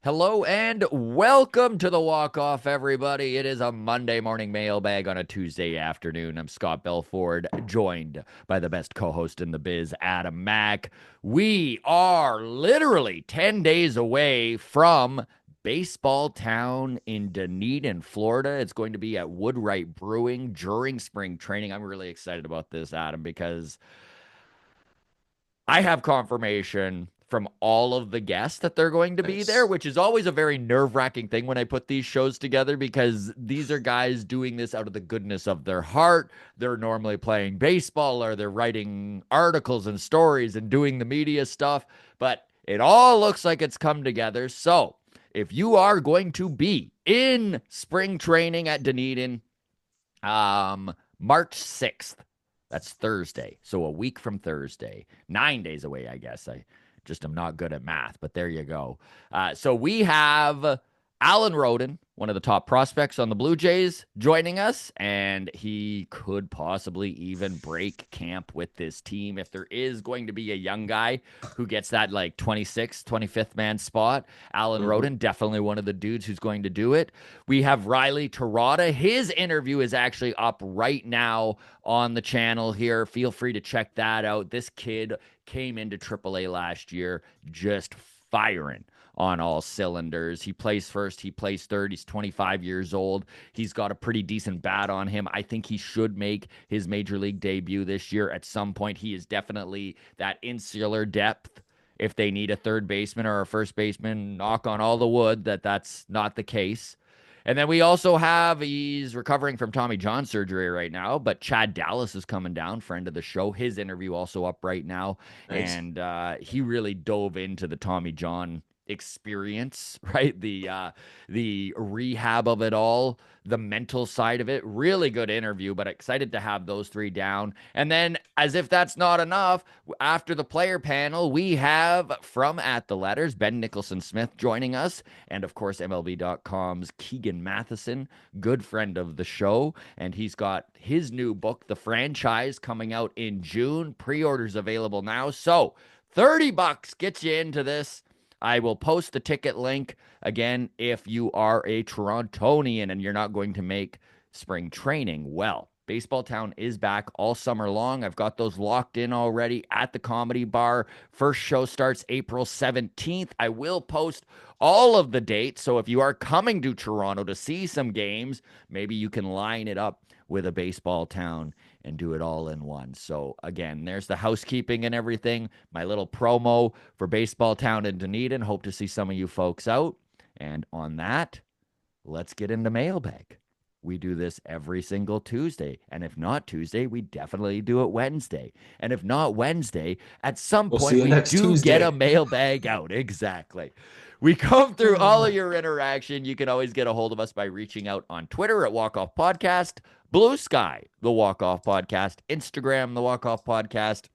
Hello and welcome to the walk-off, everybody. It is a Monday morning mailbag on a Tuesday afternoon. I'm Scott Belford, joined by the best co-host in the biz, Adam Mack. We are literally 10 days away from Baseball Town in Dunedin, Florida. It's going to be at Woodwright Brewing during spring training. I'm really excited about this, Adam, because I have confirmation from all of the guests that they're going to be there, Nice. which is always a very nerve-wracking thing when I put these shows together because these are guys doing this out of the goodness of their heart. They're normally playing baseball or they're writing articles and stories and doing the media stuff, but it all looks like it's come together. So, if you are going to be in spring training at Dunedin, March 6th. That's Thursday. So a week from Thursday. 9 days away, I guess. I just am not good at math, but there you go. So we have Alan Roden, one of the top prospects on the Blue Jays, joining us, and he could possibly even break camp with this team if there is going to be a young guy who gets that like 26th, 25th man spot. Alan hmm Roden, definitely one of the dudes who's going to do it. We have Riley Terada. His interview is actually up right now on the channel here. Feel free to check that out. This kid came into AAA last year just firing on all cylinders. He plays first, he plays third. He's 25 years old. He's got a pretty decent bat on him. I think he should make his major league debut this year at some point. He is definitely that insular depth. If they need a third baseman or a first baseman, knock on all the wood that that's not the case. And then we also have, he's recovering from Tommy John surgery right now, but Chad Dallas is coming down, friend of the show. His interview also up right now. Nice. And he really dove into the Tommy John experience, right? The rehab of it all, the mental side of it. Really good interview, but excited to have those three down. And then, as if that's not enough, after the player panel, we have from At the Letters, Ben Nicholson Smith joining us, and of course, MLB.com's Keegan Matheson, good friend of the show. And he's got his new book, The Franchise, coming out in June. Pre-orders available now. So $30 gets you into this. I will post the ticket link again if you are a Torontonian and you're not going to make spring training. Well, Baseball Town is back all summer long. I've got those locked in already at the Comedy Bar. First show starts April 17th. I will post all of the dates. So if you are coming to Toronto to see some games, maybe you can line it up with a Baseball Town and do it all in one. So again, there's the housekeeping and everything. My little promo for Baseball Town in Dunedin. Hope to see some of you folks out. And on that, let's get into mailbag. We do this every single Tuesday. And if not Tuesday, we definitely do it Wednesday. And if not Wednesday, at some We'll see point you we next do get a Tuesday. mailbag out. Exactly. We come through all of your interaction. You can always get a hold of us by reaching out on Twitter at Walk Off Podcast, Blue Sky, the Walk Off Podcast, Instagram, the Walk Off Podcast.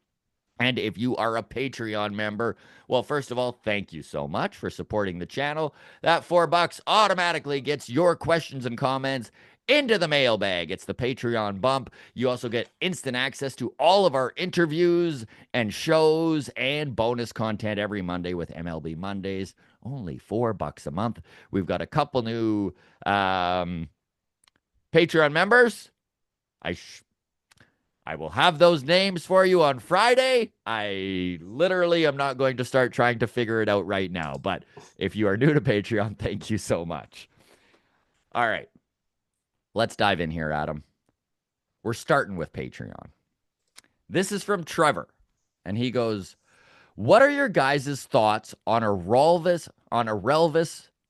And if you are a Patreon member, well, first of all, thank you so much for supporting the channel. That $4 automatically gets your questions and comments into the mailbag. It's the Patreon bump. You also get instant access to all of our interviews and shows and bonus content every Monday with MLB Mondays. Only $4 a month. We've got a couple new Patreon members. I I will have those names for you on Friday. I literally am not going to start trying to figure it out right now. But if you are new to Patreon, thank you so much. All right, let's dive in here, Adam. We're starting with Patreon. This is from Trevor, and he goes, "What are your guys' thoughts on a Relvis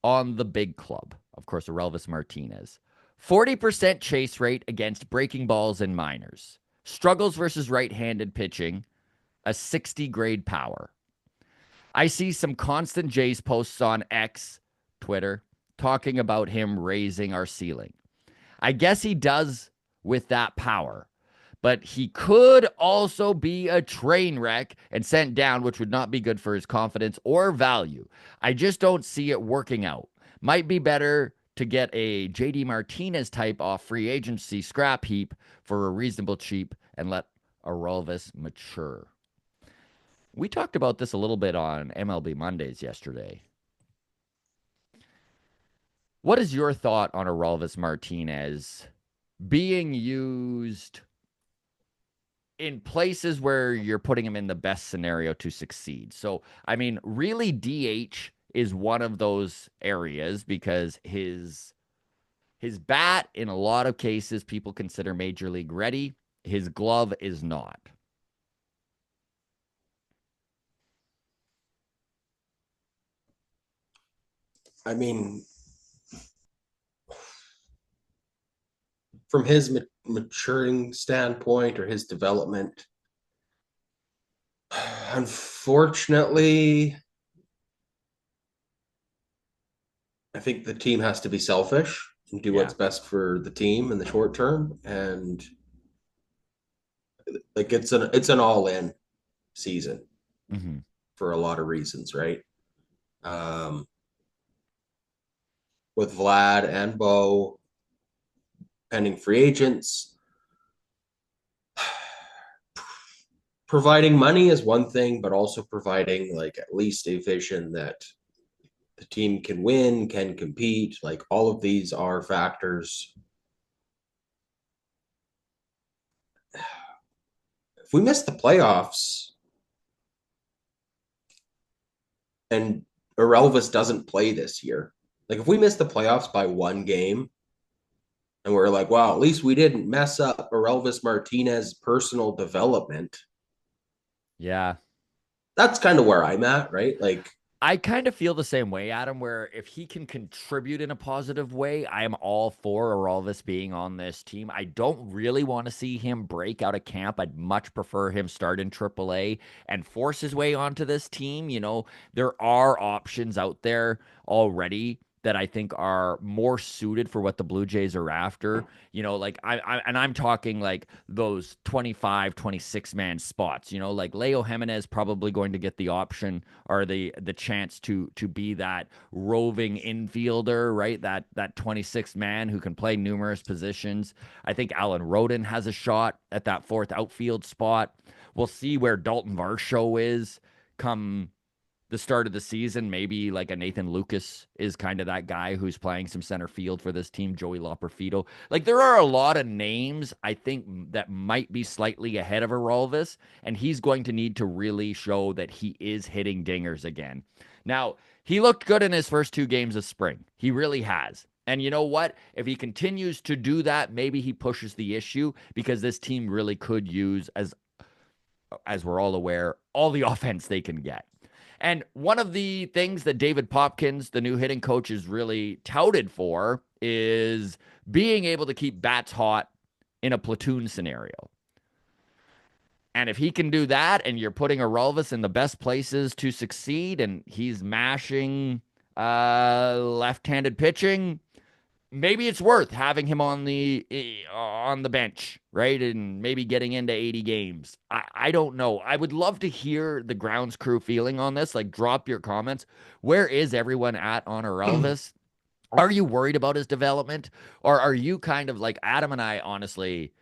on the big club? Of course, a Relvis Martinez. 40% chase rate against breaking balls in minors. Struggles versus right-handed pitching. A 60 grade power. I see some constant Jays posts on X, Twitter, talking about him raising our ceiling. I guess he does with that power, but he could also be a train wreck and sent down, which would not be good for his confidence or value. I just don't see it working out. Might be better to get a JD Martinez type off free agency scrap heap for a reasonable cheap and let Arolvis mature. We talked about this a little bit on MLB Mondays yesterday. What is your thought on Aurelvis Martinez being used in places where you're putting him in the best scenario to succeed? So, I mean, really, DH is one of those areas because his bat, in a lot of cases, people consider major league ready. His glove is not. I mean, from his maturing standpoint or his development, unfortunately, I think the team has to be selfish and do Yeah. what's best for the team in the short term. And like it's an all in season Mm-hmm. for a lot of reasons, right? Um, with Vlad and Bo pending free agents, providing money is one thing, but also providing like at least a vision that the team can win, can compete. Like all of these are factors. If we miss the playoffs and Elvis doesn't play this year, like if we miss the playoffs by one game and we're like, wow, at least we didn't mess up Elvis Martinez personal development. Yeah. That's kind of where I'm at, right? Like, I kind of feel the same way, Adam, where if he can contribute in a positive way, I am all for Aurelvis being on this team. I don't really want to see him break out of camp. I'd much prefer him start in AAA and force his way onto this team. You know, there are options out there already that I think are more suited for what the Blue Jays are after. You know, like I'm talking like those 25, 26 man spots, you know, like Leo Jimenez probably going to get the option or the chance to be that roving infielder, right? That 26th man who can play numerous positions. I think Alan Roden has a shot at that fourth outfield spot. We'll see where Dalton Varsho is come the start of the season. Maybe like a Nathan Lucas is kind of that guy who's playing some center field for this team, Joey Loperfido. Like there are a lot of names I think that might be slightly ahead of Arolvis, and he's going to need to really show that he is hitting dingers again. Now, he looked good in his first two games of spring. He really has. And you know what? If he continues to do that, maybe he pushes the issue because this team really could use, as we're all aware, all the offense they can get. And one of the things that David Popkins, the new hitting coach, is really touted for is being able to keep bats hot in a platoon scenario. And if he can do that, and you're putting Arelvis in the best places to succeed, and he's mashing left-handed pitching, maybe it's worth having him on the bench, right? And maybe getting into 80 games. I don't know. I would love to hear the grounds crew feeling on this. Like, drop your comments. Where is everyone at on Elvis? Are you worried about his development? Or are you kind of like Adam and I, honestly,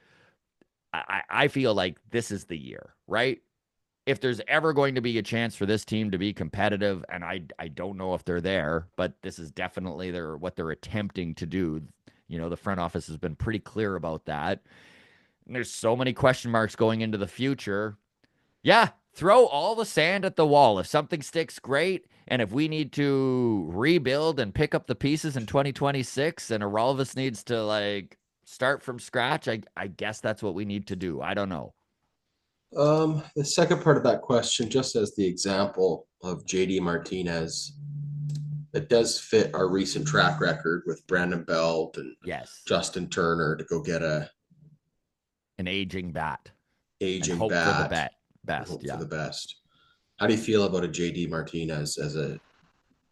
I feel like this is the year, right? If there's ever going to be a chance for this team to be competitive, and I don't know if they're there, but this is definitely what they're attempting to do. You know, the front office has been pretty clear about that. And there's so many question marks going into the future. Yeah, throw all the sand at the wall. If something sticks, great. And if we need to rebuild and pick up the pieces in 2026 and Aralvis needs to like start from scratch, I guess that's what we need to do. I don't know. the second part of that question, just as the example of JD Martinez, that does fit our recent track record with Brandon Belt and Yes, Justin Turner to go get a an aging bat and aging hope for the bat and best. hope for Yeah. the best. How do you feel about a JD Martinez as a,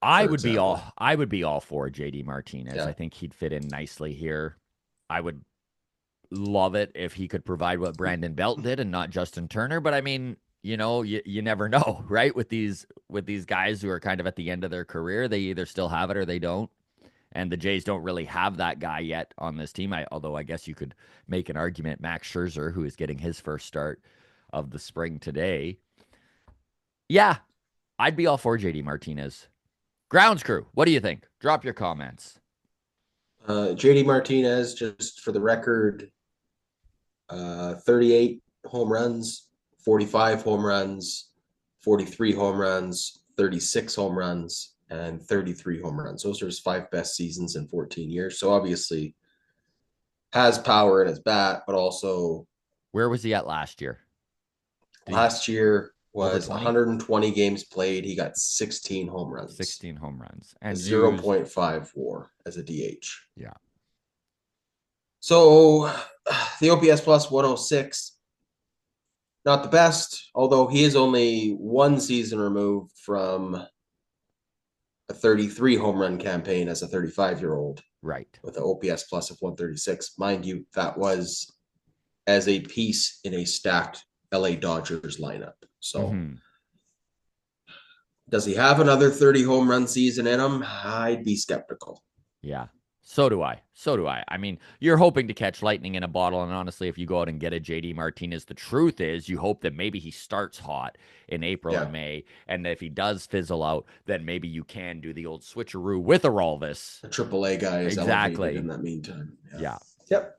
I for would be all example? I would be all for JD Martinez. Yeah. I think he'd fit in nicely here. I would love it if he could provide what Brandon Belt did and not Justin Turner, but I mean, you know, you never know, right? With these guys who are kind of at the end of their career, they either still have it or they don't. And the Jays don't really have that guy yet on this team. Although I guess you could make an argument Max Scherzer, who is getting his first start of the spring today. Yeah, I'd be all for JD Martinez. Grounds crew, what do you think? Drop your comments. JD Martinez, just for the record, 38 home runs, 45 home runs, 43 home runs, 36 home runs, and 33 home runs. Those are his 5 best seasons in 14 years. So obviously has power in his bat, but also Where was he at last year? Did he last year over was 20? 120 games played. He got 16 home runs, 16 home runs a and used. 0.5 WAR as a DH. Yeah. So the OPS plus 106, not the best, although he is only one season removed from a 33 home run campaign as a 35-year-old Right. with an OPS plus of 136. Mind you, that was as a piece in a stacked LA Dodgers lineup. So Mm-hmm. does he have another 30 home run season in him? I'd be skeptical. Yeah. So do I. So do I. I mean, you're hoping to catch lightning in a bottle. And honestly, if you go out and get a JD Martinez, the truth is you hope that maybe he starts hot in April Yeah. and May. And if he does fizzle out, then maybe you can do the old switcheroo with Aralvis. The AAA guy is elevated in Exactly. that meantime. Yeah. Yeah. Yep.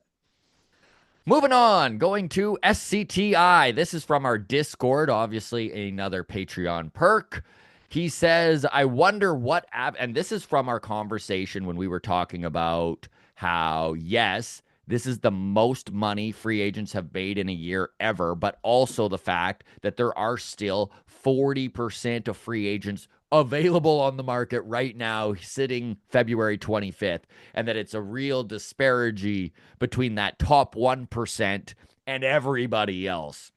Moving on, going to SCTI. This is from our Discord, obviously another Patreon perk. He says, I wonder what app, and this is from our conversation when we were talking about how, yes, this is the most money free agents have made in a year ever, but also the fact that there are still 40% of free agents available on the market right now, sitting February 25th, and that it's a real disparity between that top 1% and everybody else.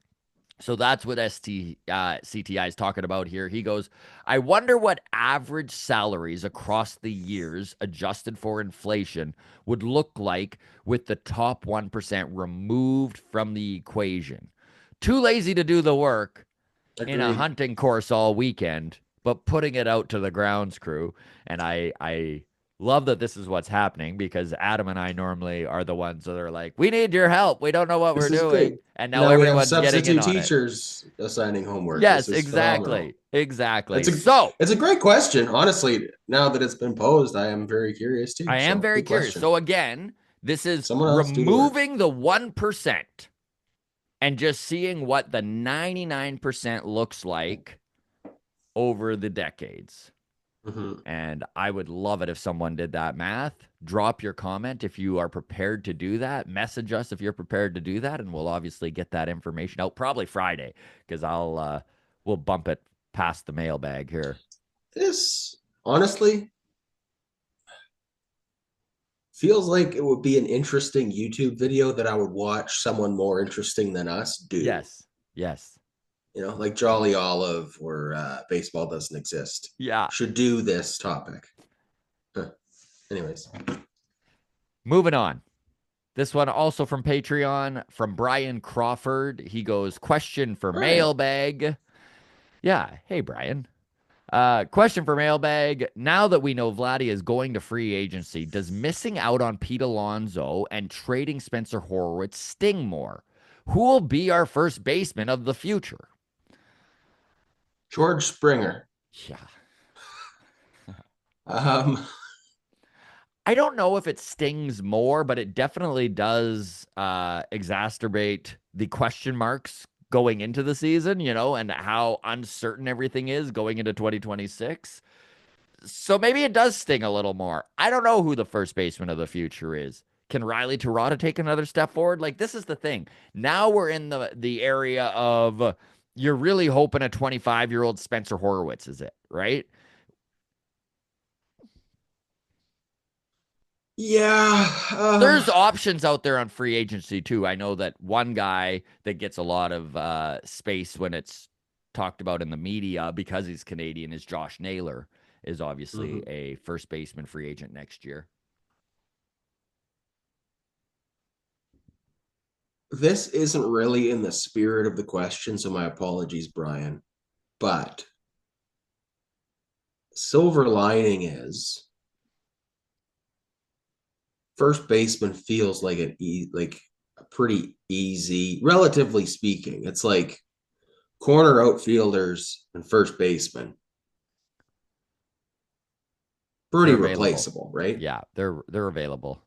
So that's what CTI is talking about here. He goes, I wonder what average salaries across the years, adjusted for inflation, would look like with the top 1% removed from the equation. Too lazy to do the work in a Agreed. hunting course all weekend, but putting it out to the grounds crew. And I love that this is what's happening because Adam and I normally are the ones that are like, we need your help. We don't know what we're This is doing. great. And now Now we have everyone's getting in substitute on it. teachers assigning homework. This Yes, is phenomenal. exactly. Exactly. It's a So it's a great question. Honestly, now that it's been posed, I am very curious too. I am So very good curious. question. So again, this is Someone else do the work. removing the 1% and just seeing what the 99% looks like over the decades. Mm-hmm. And I would love it if someone did that math. Drop your comment if you are prepared to do that. Message us if you're prepared to do that, and we'll obviously get that information out probably Friday because we'll bump it past the mailbag here. This honestly feels like it would be an interesting YouTube video that I would watch someone more interesting than us do. Yes. Yes. Like Jolly Olive or Baseball Doesn't Exist Yeah. should do this topic. Huh. Anyways, Moving on. This one also from Patreon from Brian Crawford. He goes, question for Brian, mailbag. Yeah. Hey, Brian. Question for mailbag. Now that we know Vladdy is going to free agency, does missing out on Pete Alonso and trading Spencer Horwitz sting more? Who will be our first baseman of the future? George Springer. Yeah. Um, I don't know if it stings more, but it definitely does exacerbate the question marks going into the season, and how uncertain everything is going into 2026. So maybe it does sting a little more. I don't know who the first baseman of the future is. Can Riley Terada take another step forward? Like, this is the thing. Now we're in the area of you're really hoping a 25-year-old Spencer Horwitz is it, right? yeah. There's options out there on free agency too. I know that one guy that gets a lot of space when it's talked about in the media because he's Canadian is Josh Naylor, is obviously Mhm. a first baseman free agent next year. This isn't really in the spirit of the question, so my apologies, Brian. But silver lining is first baseman feels like like a pretty easy, relatively speaking. It's like corner outfielders and first baseman. pretty They're available. replaceable, right? Yeah, they're available.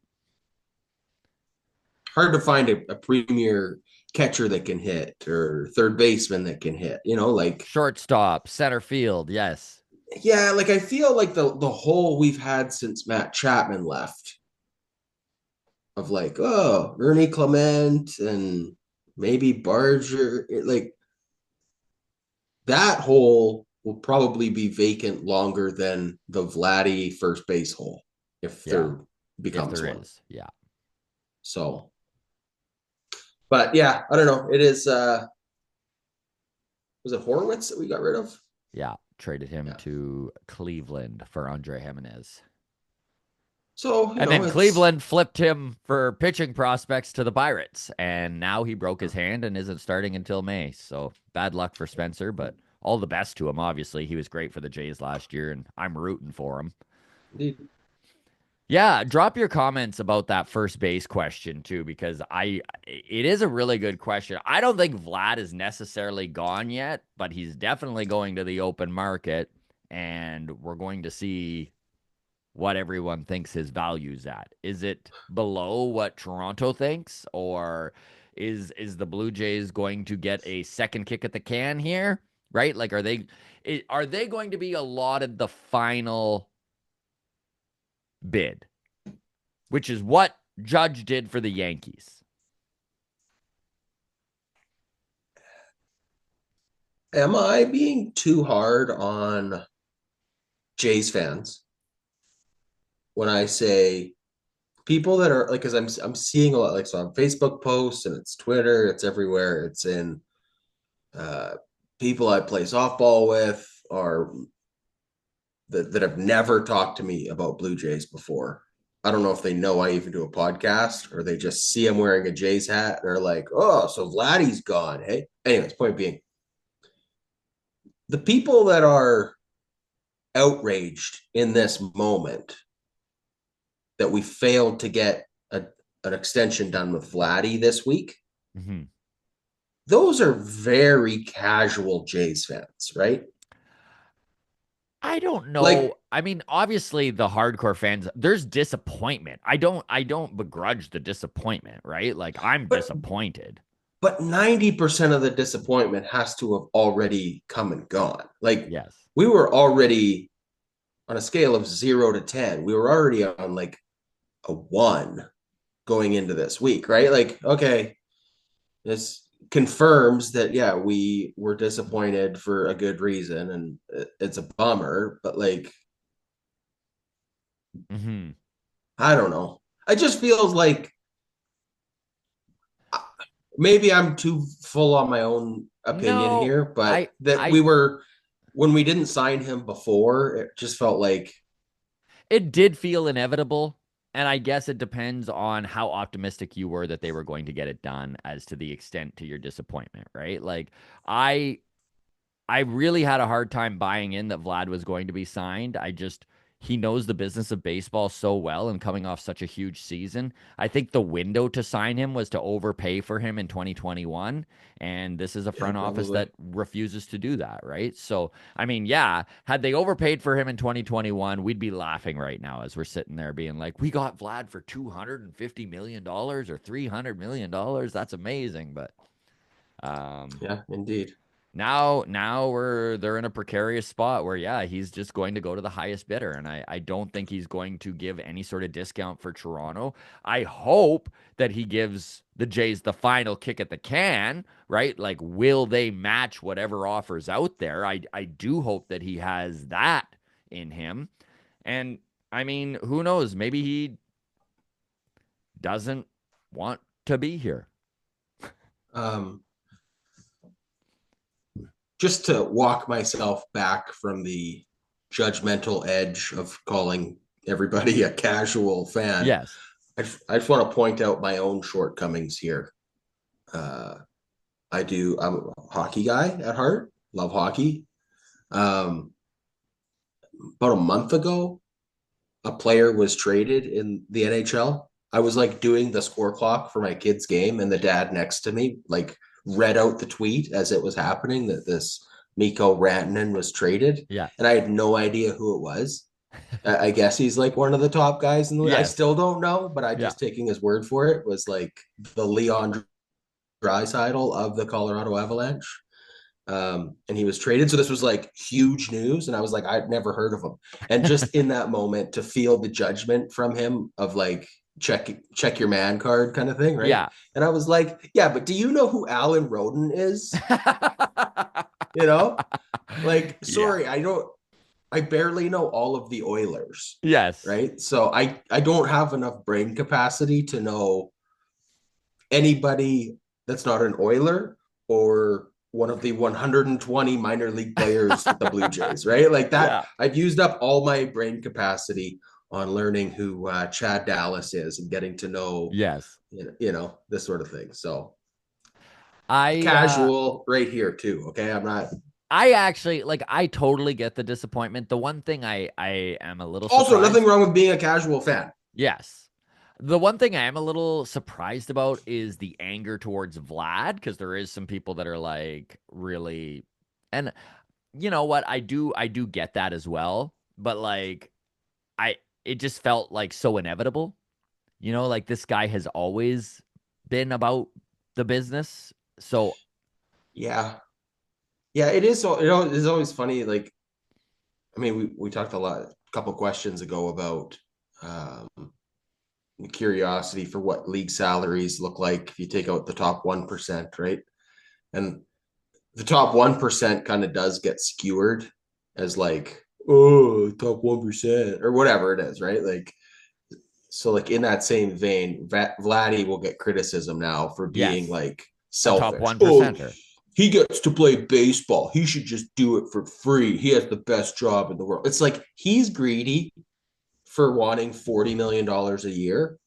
Hard to find a premier catcher that can hit or third baseman that can hit. Like Shortstop, center field, yes. yeah, like I feel like the hole we've had since Matt Chapman left of like, oh, Ernie Clement and maybe Barger, like that hole will probably be vacant longer than the Vladdy first base hole if Yeah, there if becomes there one. is. Yeah. So, but yeah, I don't know. It is was it Horowitz that we got rid of? Yeah, traded him Yeah. to Cleveland for Andre Jimenez. So, And then it's Cleveland flipped him for pitching prospects to the Pirates. And now he broke his hand and isn't starting until May. So bad luck for Spencer, but all the best to him, obviously. He was great for the Jays last year, and I'm rooting for him. indeed. Yeah, drop your comments about that first base question too, because it is a really good question. I don't think Vlad is necessarily gone yet, but he's definitely going to the open market, and we're going to see what everyone thinks his value's at. Is it below what Toronto thinks, or is the Blue Jays going to get a second kick at the can here? Right? Like, are they going to be allotted the final bid, which is what Judge did for the Yankees? Am I being too hard on Jays fans when I say people that are like, because I'm seeing a lot, like, so on Facebook posts and it's Twitter, it's everywhere, it's in uh, people I play softball with or that have never talked to me about Blue Jays before. I don't know if they know I even do a podcast or they just see I'm wearing a Jays hat and they're like, oh, so Vladdy's gone. Hey, anyways, point being, the people that are outraged in this moment that we failed to get an extension done with Vladdy this week, Mm-hmm. those are very casual Jays fans, right? I don't know. Like, I mean, obviously the hardcore fans, there's disappointment. I don't begrudge the disappointment, right? Like I'm but disappointed. 90% of the disappointment has to have already come and gone. Like Yes. we were already on a scale of 0 to 10, we were already on like a one going into this week, right? Like, okay, this confirms that, yeah, we were disappointed for a good reason and it's a bummer, but like, Mm-hmm. I don't know. It just feels like maybe I'm too full on my own opinion No, here, but that we I were when we didn't sign him before, it just felt like it did feel inevitable, and I guess it depends on how optimistic you were that they were going to get it done as to the extent to your disappointment, right? Like I I really had a hard time buying in that Vlad was going to be signed. He knows the business of baseball so well and coming off such a huge season. I think the window to sign him was to overpay for him in 2021. And this is a yeah, front office probably. that refuses to do that, right? So, I mean, yeah, had they overpaid for him in 2021, we'd be laughing right now as we're sitting there being like, we got Vlad for $250 million or $300 million. That's amazing. But, um, Yeah, indeed. now they're in a precarious spot where yeah, he's just going to go to the highest bidder, and I don't think he's going to give any sort of discount for Toronto. I hope that he gives the Jays the final kick at the can, right? Like, will they match whatever offers out there? I do hope that he has that in him. And I mean, who knows? Maybe he doesn't want to be here. Um, just to walk myself back from the judgmental edge of calling everybody a casual fan, Yes. I just want to point out my own shortcomings here. Uh, I'm a hockey guy at heart, love hockey. Um, about a month ago, a player was traded in the NHL. I was like doing the score clock for my kid's game, and the dad next to me like read out the tweet as it was happening that this Mikko Rantanen was traded, Yeah. and I had no idea who it was. I guess he's like one of the top guys in the league. I Yes. still don't know, but I Yeah. just taking his word for it was like the Leon Draisaitl of the Colorado Avalanche. And he was traded. So this was like huge news. And I was like, I'd never heard of him. And just in that moment to feel the judgment from him of like, check your man card kind of thing, right? Yeah. And I was like, yeah, but do you know who Alan Roden is? You know, like, Yeah. sorry, I barely know all of the Oilers, Yes. right? So I don't have enough brain capacity to know anybody that's not an Oiler or one of the 120 minor league players with the Blue Jays, right? Like that, Yeah. I've used up all my brain capacity on learning who Chad Dallas is and getting to know, Yes. this sort of thing. So I casual right here too. Okay, I'm not. I actually like I totally get the disappointment. The one thing I am a little Also, nothing surprised. wrong with being a casual fan. Yes. The one thing I am a little surprised about is the anger towards Vlad because there is some people that are like really and you know what? I do get that as well, but like I it just felt like so inevitable. You know, like this guy has always been about the business. So, Yeah, yeah, it is. It's always funny. Like, I mean, we talked a couple questions ago about um, curiosity for what league salaries look like if you take out the top 1%, right? And the top 1% kind of does get skewered as like, oh, top 1% or whatever it is, right? Like, so like in that same vein, Vladdy will get criticism now for being yes, like a top selfish. one Oh, percenter. he gets to play baseball. He should just do it for free. He has the best job in the world. It's like he's greedy for wanting $40 million a year,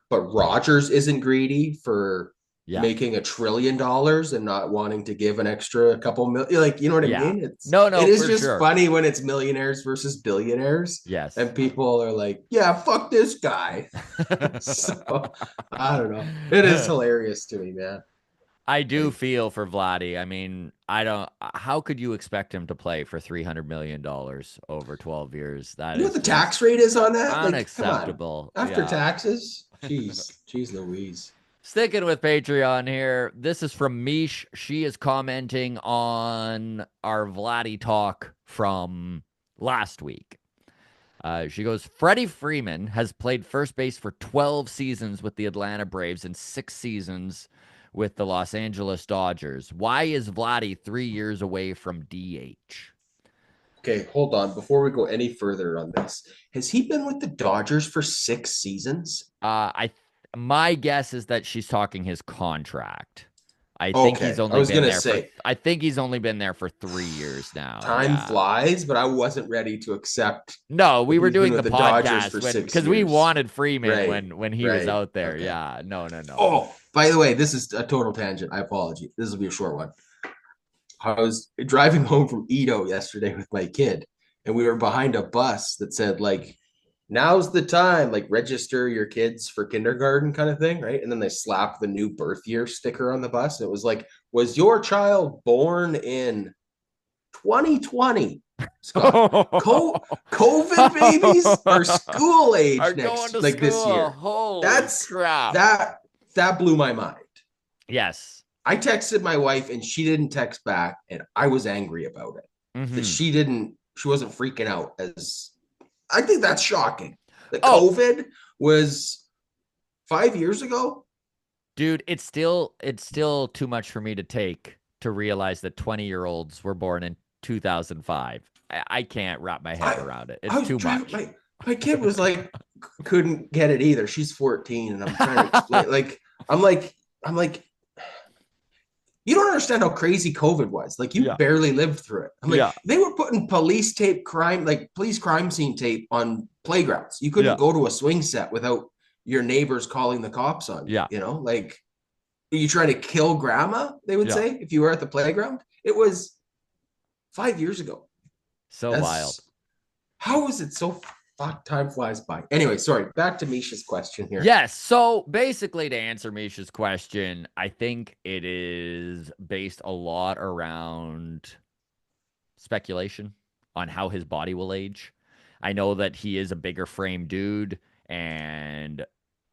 but Rogers isn't greedy for Yeah. making $1 trillion and not wanting to give an extra couple million. Like, you know what I Yeah. mean? No, It no, is for just sure. funny when it's millionaires versus billionaires, Yes. and people are like, "Yeah, fuck this guy." So I don't know. It is hilarious to me, man. I do Like, feel for Vladdy. I mean, I don't. How could you expect him to play for $300 million over 12 years? That you know what is the just tax rate is on that? Like, come on. unacceptable. After Yeah. taxes, jeez, Louise. Sticking with Patreon here. This is from Mish. She is commenting on our Vladdy talk from last week. She goes, Freddie Freeman has played first base for 12 seasons with the Atlanta Braves and 6 seasons with the Los Angeles Dodgers. Why is Vladdy 3 years away from DH? Okay, hold on. Before we go any further on this, has he been with the Dodgers for 6 seasons? I my guess is that she's talking his contract. I think he's Okay, I only was been gonna there for say I think he's only been there for 3 years now. time Yeah. flies, but I wasn't ready to accept No, that we were he's been doing with the the Dodgers podcast for when six because we years. wanted Freeman Right, when he was right. out there. Okay. Yeah. No, no, no. Oh, by the way, this is a total tangent. I apologize. This will be a short one. I was driving home from Edo yesterday with my kid, and we were behind a bus that said like, "Now's the time, like register your kids for kindergarten," kind of thing, right? And then they slapped the new birth year sticker on the bus. And it was like, "Was your child born in 2020, Scott? COVID babies are school age Are going to like this school. year." Holy That's crap. that blew my mind. Yes. I texted my wife and she didn't text back, and I was angry about it. That Hmm. she wasn't freaking out. As I think that's shocking. That Oh, COVID was 5 years ago. dude, it's still too much for me to take to realize that 20-year-olds were born in 2005. I can't wrap my head I around it. I It's was too driving much. my kid was like couldn't get it either. She's 14, and I'm trying to explain. Like I'm like you don't understand how crazy COVID was. Like you Yeah. barely lived through it. I'm like, Yeah. they were putting police crime scene tape on playgrounds. You couldn't Yeah. go to a swing set without your neighbors calling the cops on you. Yeah. Like, are you trying to kill grandma? They would Yeah. say if you were at the playground. It was 5 years ago. So That's wild. how is it so fuck time flies by. Anyway, sorry. Back to Misha's question here. Yes. So basically, to answer Misha's question, I think it is based a lot around speculation on how his body will age. I know that he is a bigger frame dude, and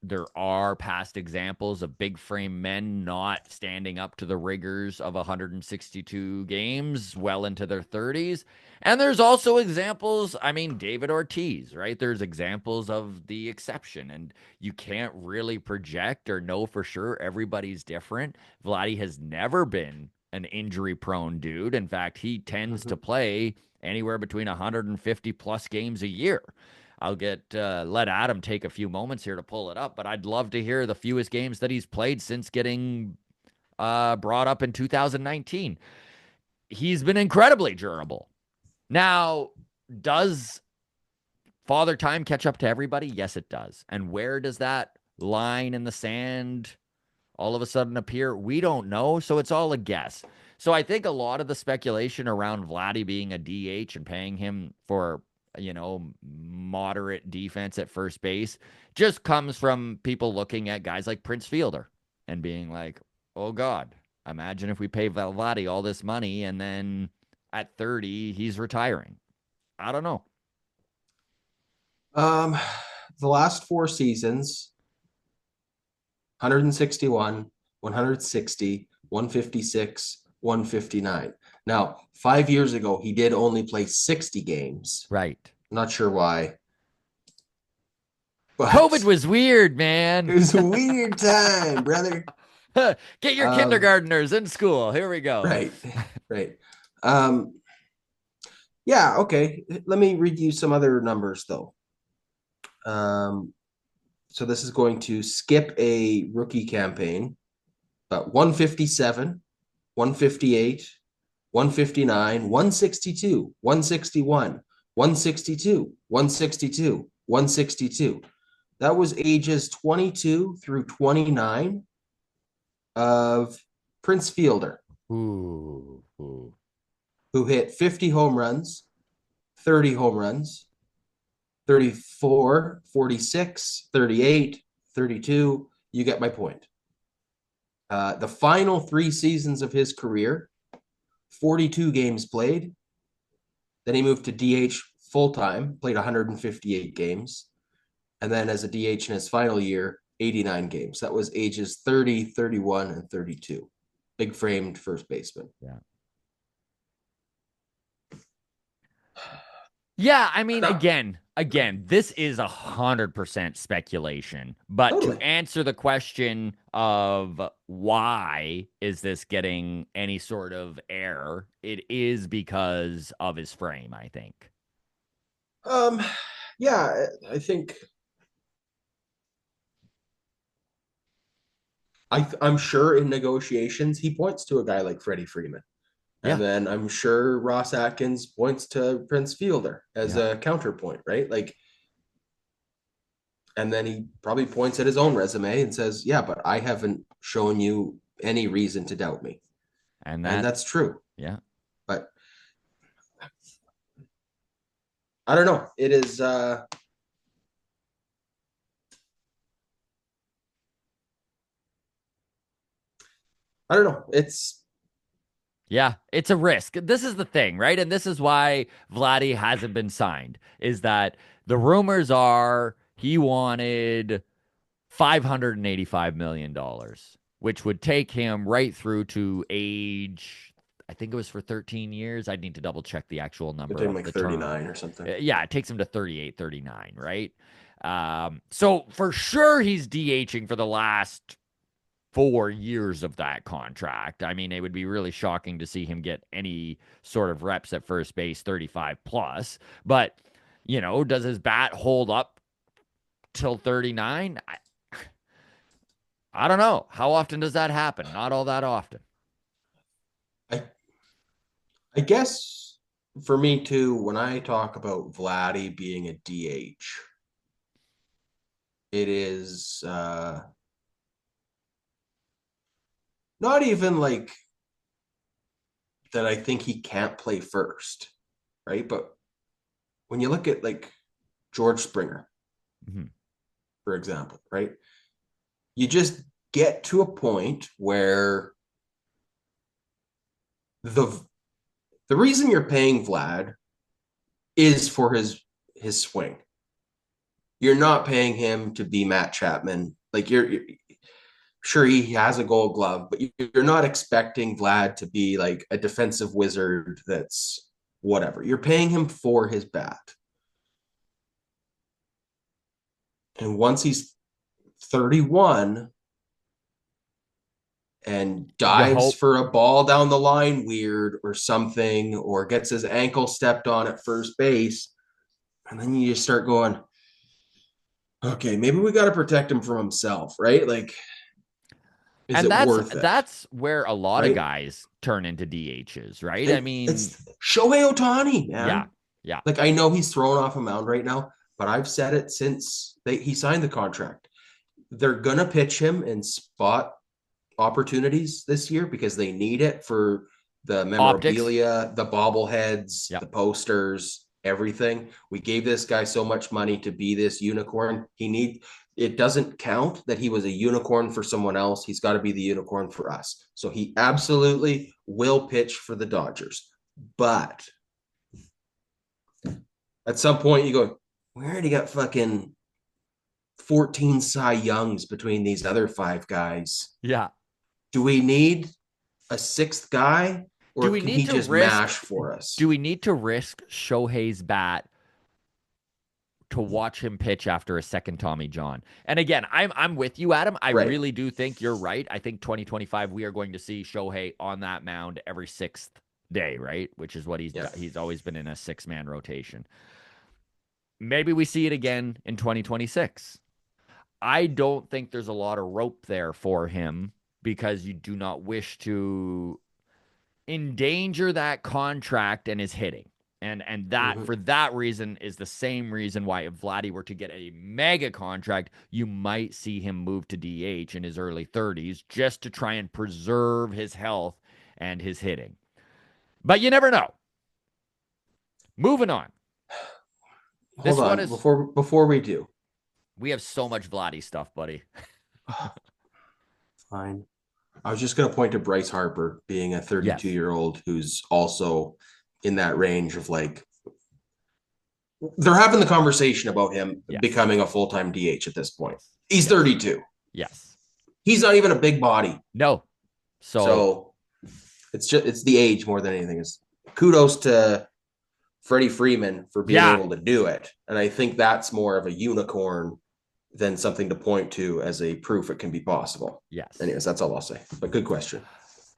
there are past examples of big frame men not standing up to the rigors of 162 games well into their 30s. And there's also examples, I mean, David Ortiz, right? There's examples of the exception, and you can't really project or know for sure. Everybody's different. Vladdy has never been an injury prone dude. In fact, he tends to play anywhere between 150 plus games a year. I'll let Adam take a few moments here to pull it up, but I'd love to hear the fewest games that he's played since getting brought up in 2019. He's been incredibly durable. Now, does Father Time catch up to everybody? Yes, it does. And where does that line in the sand all of a sudden appear? We don't know. So it's all a guess. So I think a lot of the speculation around Vladdy being a DH and paying him for, moderate defense at first base just comes from people looking at guys like Prince Fielder and being like, oh God, imagine if we pay Vladdy all this money and then at 30, he's retiring. I don't know. Um, the last 4 seasons, 161, 160, 156, 159. Now, 5 years ago, he did only play 60 games. Right. Not sure why, COVID but was weird, it man. was a weird time, brother. Get your Um, kindergartners in school. Here we go. right, right. Um, yeah, okay. Let me read you some other numbers though. Um, so this is going to skip a rookie campaign, but 157, 158, 159, 162, 161, 162, 162, 162. That was ages 22 through 29 of Prince Fielder, Ooh. who hit 50 home runs, 30 home runs, 34, 46, 38, 32. You get my point. The final 3 seasons of his career, 42 games played. Then he moved to DH full time, played 158 games. And then as a DH in his final year, 89 games. That was ages 30, 31, and 32. Big framed first baseman. Yeah. Yeah, I mean, No, again, this is 100% speculation. But to totally. answer the question of why is this getting any sort of air, it is because of his frame, I think. Um, yeah, I think I'm sure in negotiations he points to a guy like Freddie Freeman. And Yeah, then I'm sure Ross Atkins points to Prince Fielder as yeah. a counterpoint, right? Like, and then he probably points at his own resume and says, yeah, but I haven't shown you any reason to doubt me. And And that, that's true. yeah. But I don't know. It is I don't know. It's Yeah, it's a risk. This is the thing, right? And this is why Vladdy hasn't been signed, is that the rumors are he wanted $585 million, which would take him right through to age, I think it was for 13 years. I'd need to double check the actual it number take of like the term. 39 or something. Yeah, it takes him to 38, 39, right? So for sure he's DHing for the last 4 years of that contract. I mean, it would be really shocking to see him get any sort of reps at first base 35 plus. But, does his bat hold up till 39? I don't know. How often does that happen? Not all that often. I I guess for me too, when I talk about Vladdy being a DH, it is not even like that I think he can't play first, right? But when you look at like George Springer, Mhm. for example, right? You just get to a point where the the reason you're paying Vlad is for his swing. You're not paying him to be Matt Chapman. Like you're sure he has a gold glove, but you're not expecting Vlad to be like a defensive wizard that's whatever. You're paying him for his bat. And once he's 31 and You dives hope. for a ball down the line weird or something, or gets his ankle stepped on at first base, and then you just start going, okay, maybe we got to protect him from himself, right? Like, is And it that's worth it? that's where a lot of Right? guys turn into DHs, right? I And mean, it's Shohei Ohtani, yeah, man. yeah. Like, I know he's thrown off a mound right now, but I've said it since he signed the contract. They're going to pitch him in spot opportunities this year because they need it for the Optics. memorabilia, the bobbleheads, Yep. the posters, everything. We gave this guy so much money to be this unicorn. It doesn't count that he was a unicorn for someone else. He's got to be the unicorn for us. So he absolutely will pitch for the Dodgers. But at some point you go, we already got fucking 14 Cy Youngs between these other five guys. Yeah. Do we need a sixth guy, Do or we can need he to just risk mash for do us? we need to risk Shohei's bat to watch him pitch after a second Tommy John? And again, I'm with you, Adam. I Right. really do think you're right. I think 2025 we are going to see Shohei on that mound every sixth day, right? Which is what Yeah. he's always been in a 6-man rotation. Maybe we see it again in 2026. I don't think there's a lot of rope there for him because you do not wish to endanger that contract and his hitting. And that Mm-hmm. for that reason is the same reason why if Vladdy were to get a mega contract, you might see him move to DH in his early 30s just to try and preserve his health and his hitting. But you never know. Moving on. Hold This one on is before we do. we have so much Vladdy stuff, buddy. Fine. I was just going to point to Bryce Harper being a 32 Yes. year old who's also in that range of like they're having the conversation about him Yes. becoming a full time DH at this point. Yes. He's Yes. 32. Yes. He's not even a big body, No. So so it's the age more than anything. Is kudos to Freddie Freeman for being yeah. able to do it, and I think that's more of a unicorn than something to point to as a proof it can be possible. Yes. Anyways, that's all I'll say. But good question.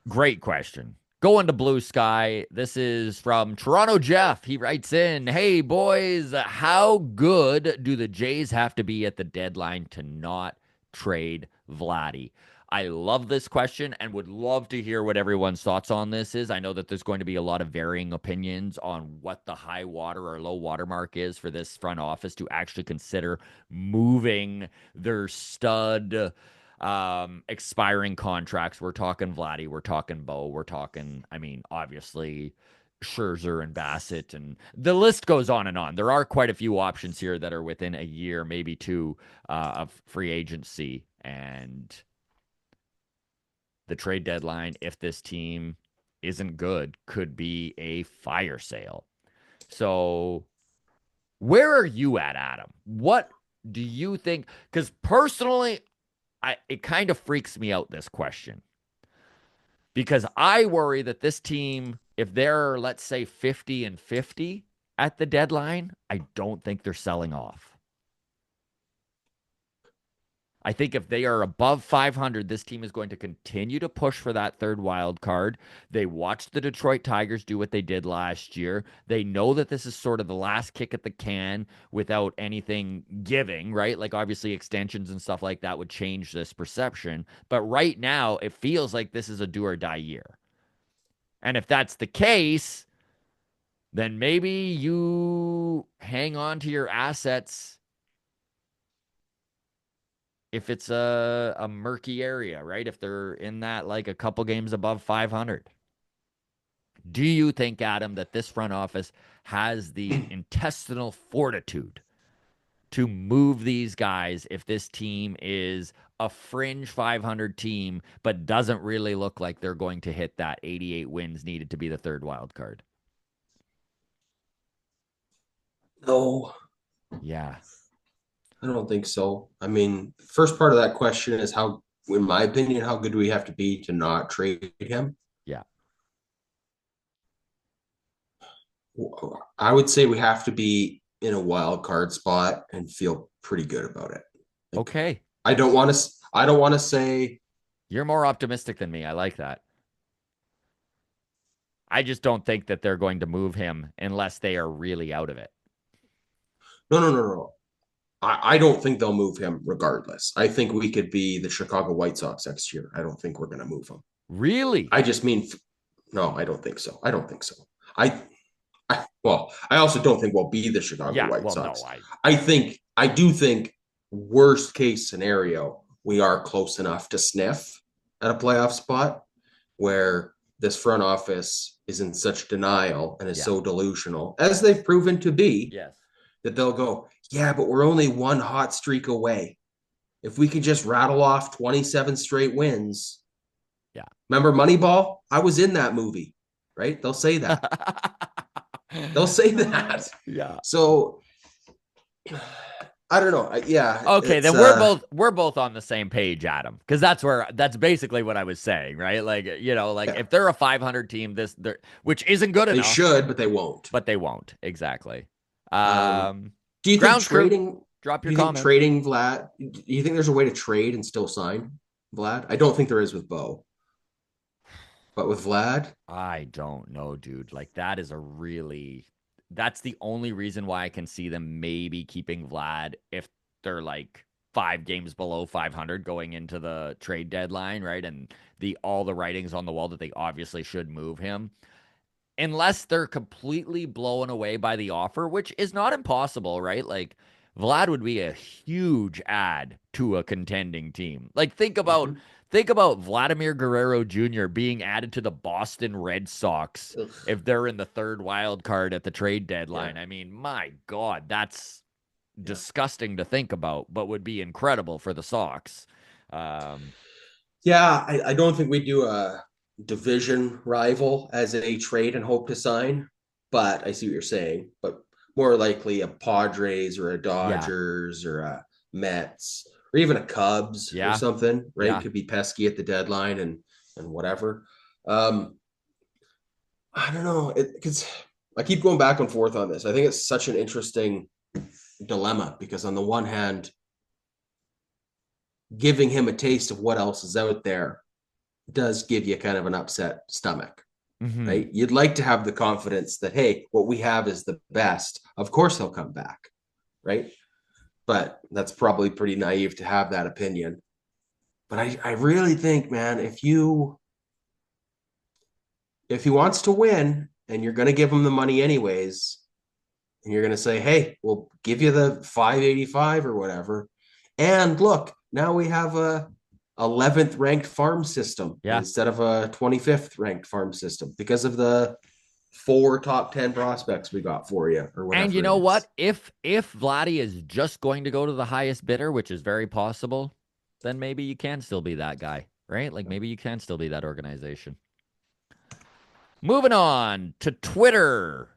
Great question. Going to Blue Sky. This is from Toronto Jeff. He writes in, "Hey boys, how good do the Jays have to be at the deadline to not trade Vladdy?" I love this question and would love to hear what everyone's thoughts on this is. I know that there's going to be a lot of varying opinions on what the high water or low water mark is for this front office to actually consider moving their stud expiring contracts. We're talking Vladdy, we're talking Bo, we're talking, I mean, obviously Scherzer and Bassett, and the list goes on and on. There are quite a few options here that are within a year, maybe two, of free agency. And the trade deadline, if this team isn't good, could be a fire sale. So, where are you at, Adam? What do you think? Because personally, it kind of freaks me out, this question, because I worry that this team, if they're, let's say, 50-50 at the deadline, I don't think they're selling off. I think if they are above 500, this team is going to continue to push for that third wild card. They watched the Detroit Tigers do what they did last year. They know that this is sort of the last kick at the can without anything giving, right? Like obviously extensions and stuff like that would change this perception. But right now, it feels like this is a do or die year. And if that's the case, then maybe you hang on to your assets if it's a murky area, right? If they're in that like a couple games above 500. Do you think, Adam, that this front office has the intestinal fortitude to move these guys if this team is a fringe 500 team, but doesn't really look like they're going to hit that 88 wins needed to be the third wild card? No. Yeah. I don't think so. I mean, first part of that question is how, in my opinion, how good do we have to be to not trade him? Yeah. I would say we have to be in a wild card spot and feel pretty good about it. Like Okay. I don't want to say You're more optimistic than me. I like that. I just don't think that they're going to move him unless they are really out of it. no. I don't think they'll move him regardless. I think we could be the Chicago White Sox next year. I don't think we're going to move him. Really? I just mean no, I don't think so. I don't think so. Well, I also don't think we'll be the Chicago Yeah. White Well, no, Sox. I do think worst case scenario, we are close enough to sniff at a playoff spot where this front office is in such denial and is yeah. so delusional, as they've proven to be, Yes. that they'll go, yeah, but we're only one hot streak away. If we could just rattle off 27 straight wins. Yeah. Remember Moneyball? I was in that movie, right? They'll say that. They'll say that. Yeah. So I don't know. Yeah, Okay, it's then we're both on the same page, Adam, because that's basically what I was saying, right? Like, like yeah, if they're a 500 team, which isn't good they enough, should, but they won't. but they won't. Exactly. Um, Um, do you think Grounds crew, trading? drop Do your you think comments. trading Vlad? Do you think there's a way to trade and still sign Vlad? I don't think there is with Bo, but with Vlad, I don't know, dude. Like that's the only reason why I can see them maybe keeping Vlad if they're like 5 games below 500 going into the trade deadline, right? And all the writings on the wall that they obviously should move him. Unless they're completely blown away by the offer, which is not impossible, right? Like Vlad would be a huge add to a contending team. Like mm-hmm. think about Vladimir Guerrero Jr. being added to the Boston Red Sox Ugh, if they're in the third wild card at the trade yeah, deadline. I mean, my God, that's yeah. disgusting to think about, but would be incredible for the Sox. Um, Yeah, I don't think we do a division rival as a trade and hope to sign, but I see what you're saying. But more likely a Padres or a yeah, Dodgers or a Mets or even a Cubs or yeah, something, right? yeah. Could be pesky at the deadline and whatever. Um, I don't know. Because I keep going back and forth on this. I think it's such an interesting dilemma because on the one hand, giving him a taste of what else is out there does give you kind of an upset stomach, Hmm. right? You'd like to have the confidence that, hey, what we have is the best. Of course he'll come back, right? But that's probably pretty naive to have that opinion. But I really think, man, if he wants to win and you're going to give him the money anyways, and you're going to say, hey, we'll give you the 585 or whatever. And look, now we have a 11th ranked farm system Yeah. instead of a 25th ranked farm system because of the 4 top 10 prospects we got for you or And you whatever it know is. what? If Vladdy is just going to go to the highest bidder, which is very possible, then maybe you can still be that guy, right? Like maybe you can still be that organization. Moving on to Twitter.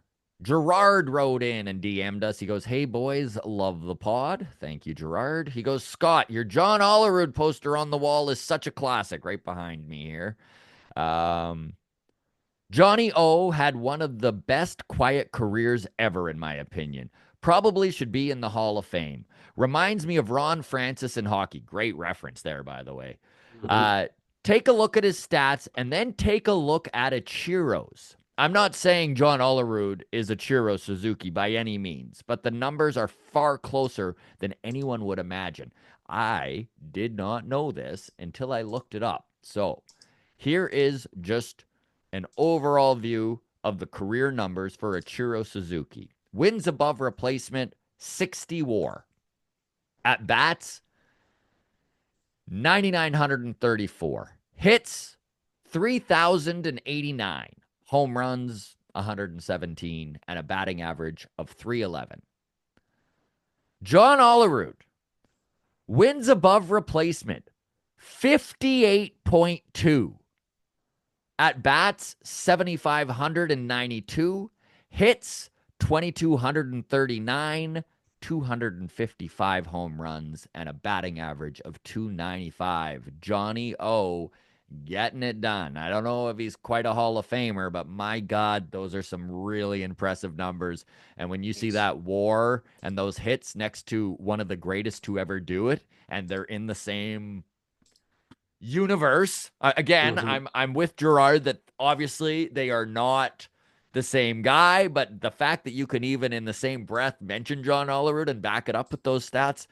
Gerard wrote in and DM'd us. He goes, "Hey boys, love the pod." Thank you, Gerard. He goes, "Scott, your John Olerud poster on the wall is such a classic." Right behind me here. Um, Johnny O had one of the best quiet careers ever, in my opinion. Probably should be in the Hall of Fame. Reminds me of Ron Francis in hockey. Great reference there, by the way. Mm-hmm. Uh, Take a look at his stats and then take a look at a Chiros. I'm not saying John Olerud is a Chiro Suzuki by any means, but the numbers are far closer than anyone would imagine. I did not know this until I looked it up. So here is just an overall view of the career numbers for Ichiro Suzuki. Wins above replacement, 60 war. At bats, 9,934. Hits, 3,089. Home runs, 117. And a batting average of 311. John Olerud wins above replacement, 58.2. At bats, 7,592. Hits, 2,239. 255 home runs, and a batting average of 295. Johnny O getting it done. I don't know if he's quite a Hall of Famer, but my God, those are some really impressive numbers. And when you see He's that WAR and those hits next to one of the greatest to ever do it, and they're in the same universe. Again, mhm, I'm with Gerard that obviously they are not the same guy, but the fact that you can even in the same breath mention John Olerud and back it up with those stats,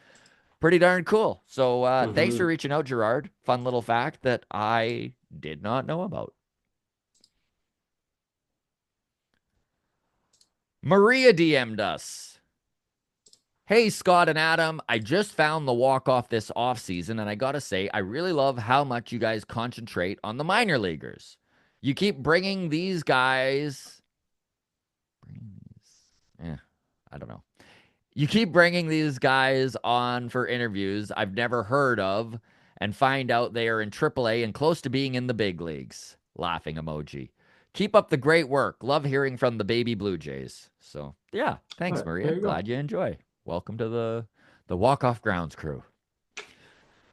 pretty darn cool. So thanks for mhm. reaching out, Gerard. Fun little fact that I did not know about. Maria DM'd us. Hey, Scott and Adam, I just found the walk off this offseason, and I gotta say, I really love how much you guys concentrate on the minor leaguers. You keep bringing these guys. Yeah, I don't know. You keep bringing these guys on for interviews I've never heard of and find out they are in AAA and close to being in the big leagues. Laughing emoji. Keep up the great work. Love hearing from the baby Blue Jays. So, yeah, All thanks, right, Maria. there you Glad go. you enjoy. Welcome to the Walk Off Grounds crew.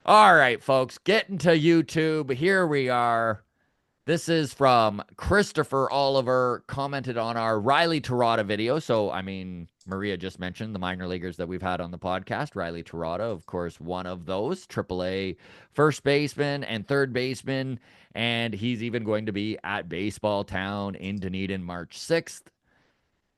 All right, folks, getting to YouTube. Here we are. This is from Christopher Oliver, commented on our Riley Terada video. So, I mean, Maria just mentioned the minor leaguers that we've had on the podcast. Riley Terada, of course, one of those, AAA first baseman and third baseman. And he's even going to be at Baseball Town in Dunedin March 6th.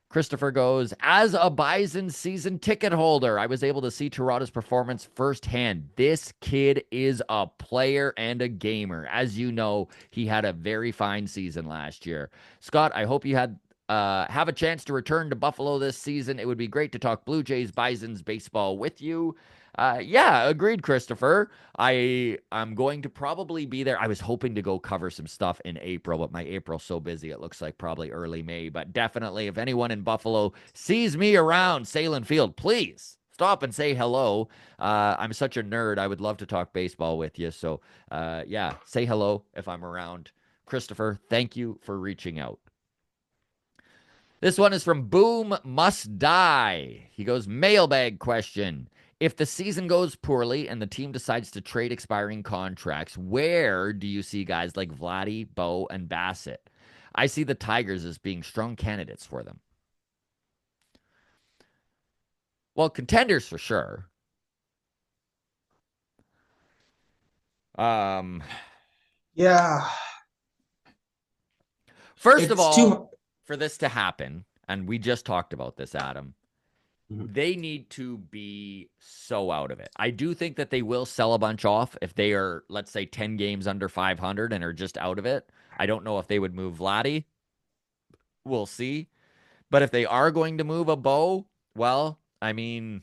Christopher goes, as a Bison season ticket holder, I was able to see Terada's performance firsthand. This kid is a player and a gamer. As you know, he had a very fine season last year. Scott, I hope you have a chance to return to Buffalo this season. It would be great to talk Blue Jays, Bisons baseball with you. Yeah, agreed, Christopher. I'm going to probably be there. I was hoping to go cover some stuff in April, but my April's so busy. It looks like probably early May. But definitely, if anyone in Buffalo sees me around Salem Field, please stop and say hello. I'm such a nerd. I would love to talk baseball with you. So, yeah, say hello if I'm around. Christopher, thank you for reaching out. This one is from Boom Must Die. He goes, mailbag question. If the season goes poorly and the team decides to trade expiring contracts, where do you see guys like Vladdy, Bo, and Bassett? I see the Tigers as being strong candidates for them. Well, contenders for sure. Um, Yeah, First of it's all, too. for this to happen, and we just talked about this, Adam, Mhm. they need to be so out of it. I do think that they will sell a bunch off if they are, let's say, 10 games under 500 and are just out of it. I don't know if they would move Vladdy. We'll see. But if they are going to move a Bo, well, I mean,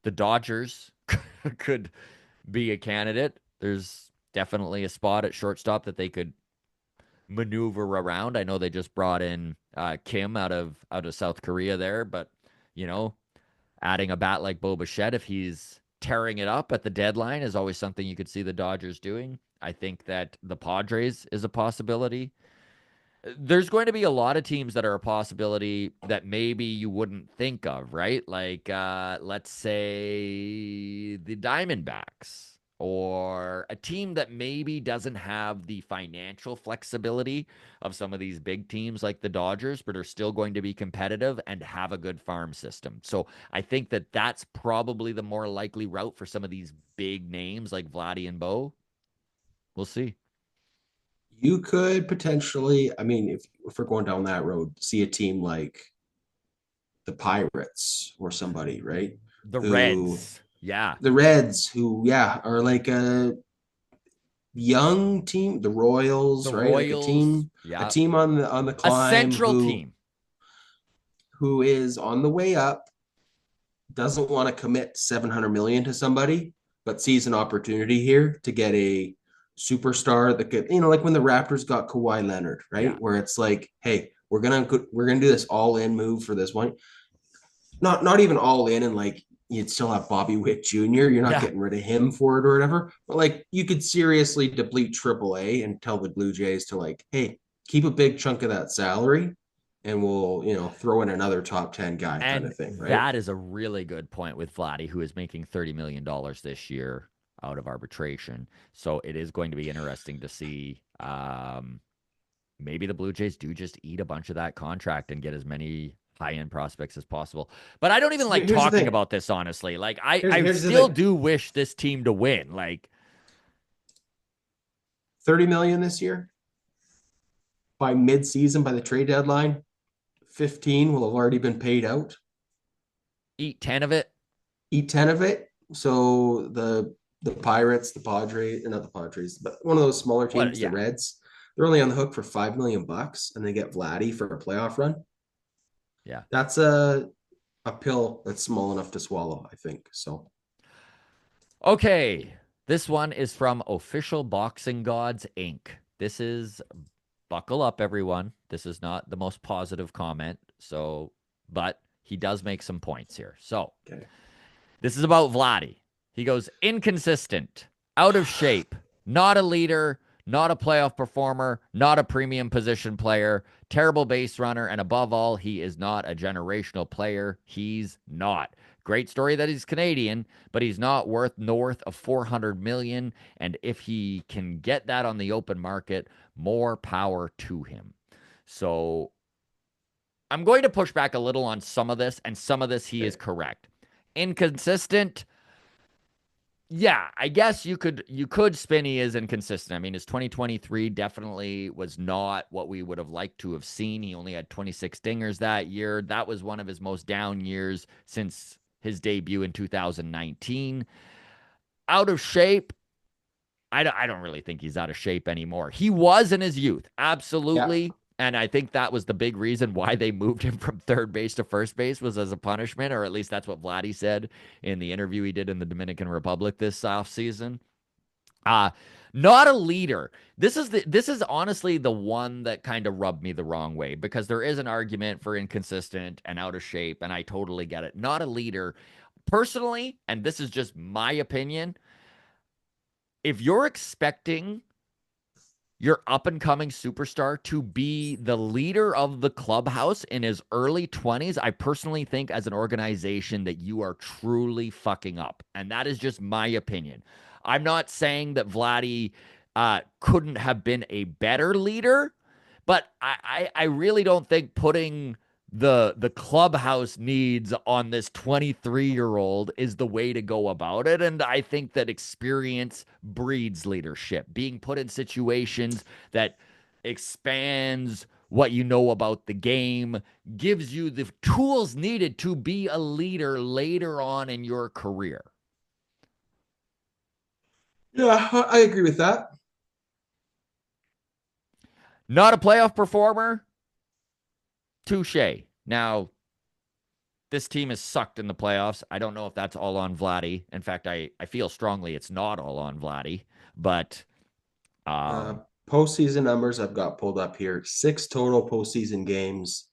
the Dodgers could be a candidate. There's definitely a spot at shortstop that they could maneuver around. I know they just brought in Kim out of South Korea there, but you know, adding a bat like Bo Bichette, if he's tearing it up at the deadline, is always something you could see the Dodgers doing. I think that the Padres is a possibility. There's going to be a lot of teams that are a possibility that maybe you wouldn't think of, right? Like, let's say the Diamondbacks or a team that maybe doesn't have the financial flexibility of some of these big teams like the Dodgers, but are still going to be competitive and have a good farm system. So I think that that's probably the more likely route for some of these big names like Vladdy and Bo. We'll see. You could potentially, I mean, if we're going down that road, see a team like the Pirates or somebody, right? The Who Reds. Yeah. the Reds, who yeah, are like a young team, the The Royals, right? Like Royals. a Yeah. team on the A climb central team. who is on the way up, doesn't want to commit 700 million to somebody, but sees an opportunity here to get a superstar that could, like when the Raptors got Kawhi Leonard, right? Yeah. Where it's like, hey, we're gonna do this all in move for this one. Not even all in, and like you'd still have Bobby Witt Jr. You're not Yeah. getting rid of him for it or whatever. But like you could seriously deplete AAA and tell the Blue Jays to like, hey, keep a big chunk of that salary and we'll, throw in another top 10 guy kind And of thing, right? that is a really good point with Vladdy, who is making $30 million this year out of arbitration. So it is going to be interesting to see. Maybe the Blue Jays do just eat a bunch of that contract and get as many high end prospects as possible. But I don't even like Here's the talking thing. about this, honestly. Like, I Here's the still thing. do wish this team to win. Like, 30 million this year by mid-season, by the trade deadline, 15 will have already been paid out. eat 10 of it. Eat 10 of it. So the Pirates, the Padres, not the Padres, but one of those smaller What? teams, the Yeah. Reds, they're only on the hook for $5 million, and they get Vladdy for a playoff run. Yeah. That's a pill that's small enough to swallow, I think. So Okay. This one is from Official Boxing Gods Inc. This is buckle up, everyone. This is not the most positive comment. So, but he does make some points here. So, okay. this is about Vladdy. He goes inconsistent, out of shape, not a leader, not a playoff performer, not a premium position player, terrible base runner, and above all, he is not a generational player. He's not. Great story that he's Canadian, but he's not worth north of 400 million. And if he can get that on the open market, more power to him. So I'm going to push back a little on some of this, and some of this he is Okay. correct. Inconsistent, yeah, I guess you could spin he is inconsistent. I mean, his 2023 definitely was not what we would have liked to have seen. He only had 26 dingers that year. That was one of his most down years since his debut in 2019. Out of shape, I don't really think he's out of shape anymore. He was in his youth, Yeah. absolutely. And I think that was the big reason why they moved him from third base to first base was as a punishment, or at least that's what Vladdy said in the interview he did in the Dominican Republic this offseason. Uh not a leader. This is honestly the one that kind of rubbed me the wrong way because there is an argument for inconsistent and out of shape, and I totally get it. Not a leader. Personally, and this is just my opinion, if you're expecting your up and coming superstar to be the leader of the clubhouse in his early 20s, I personally think as an organization that you are truly fucking up. And that is just my opinion. I'm not saying that Vladdy couldn't have been a better leader, but I really don't think putting the clubhouse needs on this 23-year-old is the way to go about it. And I think that experience breeds leadership. Being put in situations that expands what you know about the game gives you the tools needed to be a leader later on in your career. Yeah, I agree with that. Not a playoff performer, touche. Now, this team is sucked in the playoffs. I don't know if that's all on Vladdy. In fact, I feel strongly it's not all on Vladdy. But Uh, um, Postseason numbers I've got pulled up here: six total postseason games,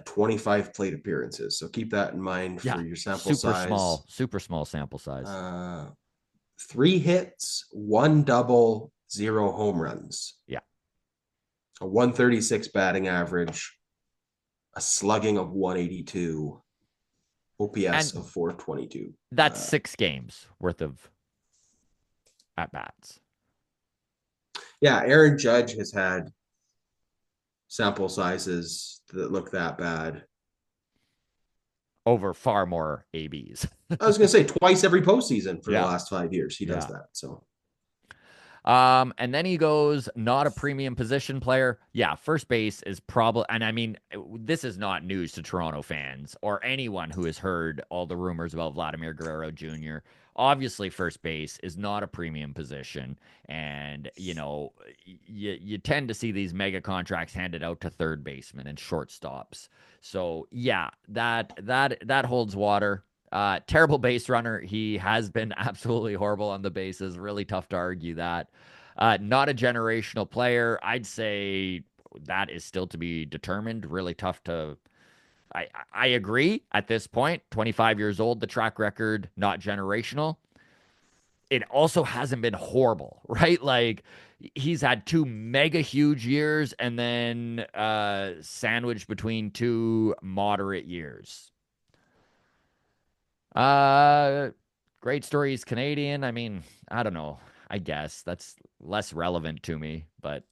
25 plate appearances. So keep that in mind yeah, for your sample size. super small sample size. Uh, Three hits, one double, zero home runs, Yeah. a 136 batting average, a slugging of 182, OPS And of 422. that's 6 games worth of at bats Yeah, Aaron Judge has had sample sizes that look that bad. over far more ABs. I was going to say twice every postseason for the Yeah. last 5 years. He does Yeah. that. So And then he goes, not a premium position player. Yeah, first base is probably, and I mean, this is not news to Toronto fans or anyone who has heard all the rumors about Vladimir Guerrero Jr. Obviously, first base is not a premium position, and you tend to see these mega contracts handed out to third basemen and shortstops. So yeah, that holds water. Terrible base runner. He has been absolutely horrible on the bases. Really tough to argue that. Not a generational player. I'd say that is still to be determined. Really tough to. I agree at this point. 25 years old. The track record not generational. it also hasn't been horrible, right? Like he's had two mega huge years and then sandwiched between two moderate years. Uh Great story, he's Canadian. I mean, I don't know. I guess that's less relevant to me, but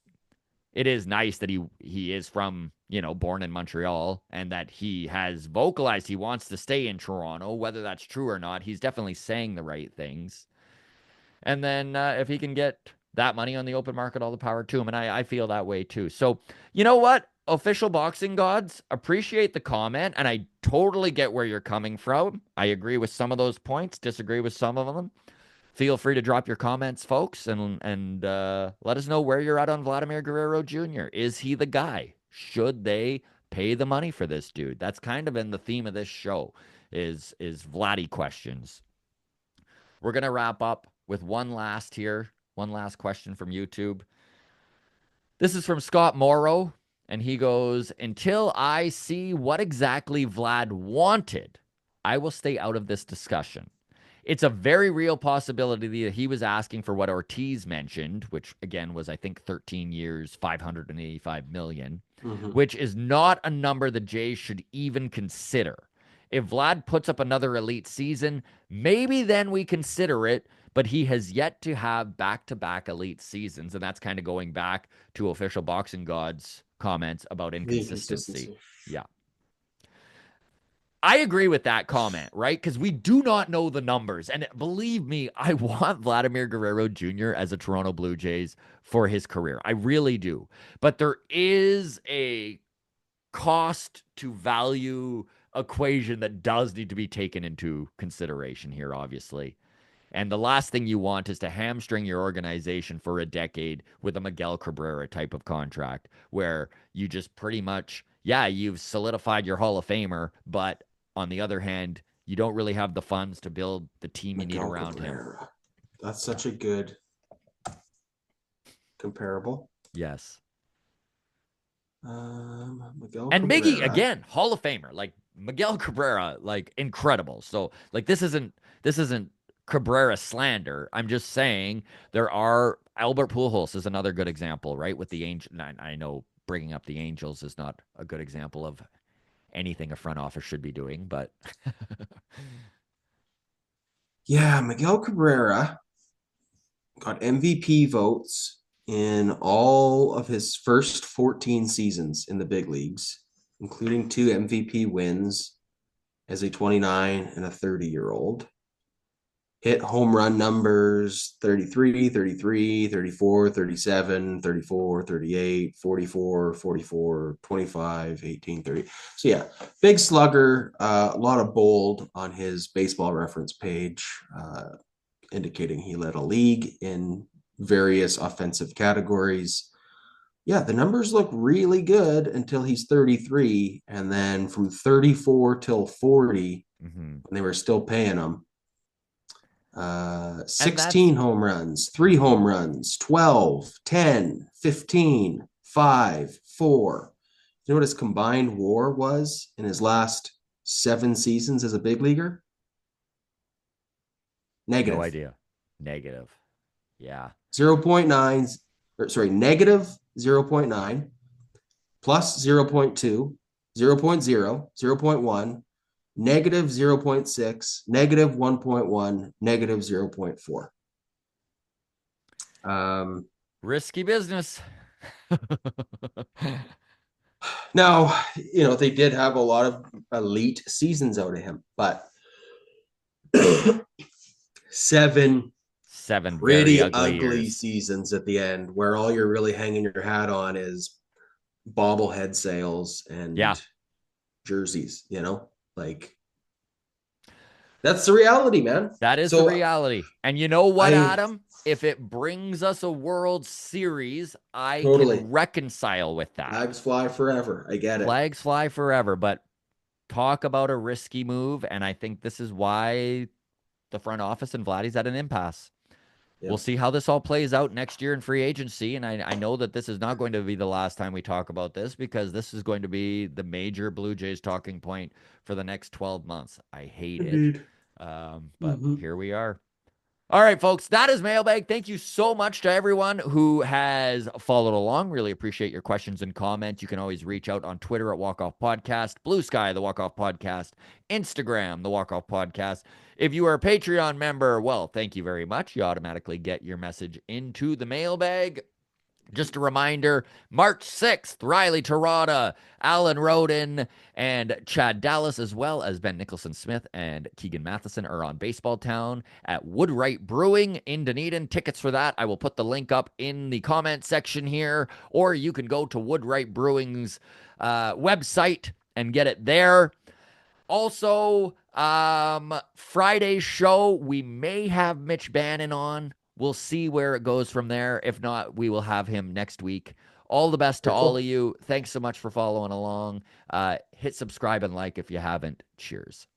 it is nice that he is from, born in Montreal and that he has vocalized he wants to stay in Toronto. Whether that's true or not, he's definitely saying the right things. And then if he can get that money on the open market, all the power to him. And I feel that way too. So, you know what? Official boxing gods, appreciate the comment. And I totally get where you're coming from. I agree with some of those points, disagree with some of them. Feel free to drop your comments, folks, and let us know where you're at on Vladimir Guerrero Jr. Is he the guy? Should they pay the money for this dude? That's kind of been the theme of this show is Vladdy questions. We're gonna wrap up with one last question from YouTube. This is from Scott Morrow, and he goes, "Until I see what exactly Vlad wanted, I will stay out of this discussion. It's a very real possibility that he was asking for what Ortiz mentioned, which again was, I think, 13 years, 585 million, Mm-hmm. which is not a number the Jays should even consider. If Vlad puts up another elite season, maybe then we consider it, but he has yet to have back-to-back elite seasons, and that's kind of going back to official boxing gods comments about The inconsistency. inconsistency. Yeah. I agree with that comment, right? Because we do not know the numbers. And believe me, I want Vladimir Guerrero Jr. as a Toronto Blue Jays for his career. I really do. But there is a cost to value equation that does need to be taken into consideration here, obviously. And the last thing you want is to hamstring your organization for a decade with a Miguel Cabrera type of contract where you just pretty much, yeah, you've solidified your Hall of Famer, but on the other hand, you don't really have the funds to build the team you need Miguel around him. Cabrera. That's Yeah. such a good comparable. Yes. Miguel And Miggy, Cabrera. again, Hall of Famer. Like Miguel Cabrera, like incredible. So like this isn't Cabrera slander. I'm just saying there are Albert Pujols is another good example, right? With the Angel. I know bringing up the Angels is not a good example of anything a front office should be doing, but Yeah, Miguel Cabrera got MVP votes in all of his first 14 seasons in the big leagues, including two MVP wins as a 29 and a 30-year-old. Hit home run numbers 33, 33, 34, 37, 34, 38, 44, 44, 25, 18, 30. So, yeah, big slugger, a lot of bold on his baseball reference page, indicating he led a league in various offensive categories. Yeah, the numbers look really good until he's 33. And then from 34 till 40, mm-hmm. when they were still paying him, And that's 16 home runs, three home runs, 12, 10, 15, 5, 4. You know what his combined WAR was in his last 7 seasons as a big leaguer? no Negative. idea. Negative. Yeah. 0.9, or sorry, negative 0.9, plus 0.2, 0.0, 0.1, negative 0.6, negative 1.1, negative 0.4. Risky business. Now, they did have a lot of elite seasons out of him, but seven Seven very pretty ugly ugly years. seasons at the end where all you're really hanging your hat on is bobblehead sales Yeah. and jerseys, like that's the reality, man. That is the So reality. And you know what, I Adam? If it brings us a World Series, I totally can reconcile with that. flags fly forever. I get it. Flags fly forever, but talk about a risky move. And I think this is why the front office and Vladdy's at an impasse. We'll Yep. see how this all plays out next year in free agency. And I know that this is not going to be the last time we talk about this because this is going to be the major Blue Jays talking point for the next 12 months. I hate it. Indeed. But Mm-hmm. here we are. All right, folks, that is Mailbag. Thank you so much to everyone who has followed along. Really appreciate your questions and comments. You can always reach out on Twitter at Walk Off Podcast, Blue Sky, the Walk Off Podcast, Instagram, the Walk Off Podcast. If you are a Patreon member, well, thank you very much. You automatically get your message into the mailbag. Just a reminder, March 6th, Riley Terada, Alan Roden, and Chad Dallas, as well as Ben Nicholson Smith and Keegan Matheson, are on Baseball Town at Woodwright Brewing in Dunedin. Tickets for that, I will put the link up in the comment section here, or you can go to Woodwright Brewing's website and get it there. Also, Friday's show, we may have Mitch Bannon on. We'll see where it goes from there. If not, we will have him next week. All the best to Very all cool. of you. Thanks so much for following along. Hit subscribe and like if you haven't. Cheers.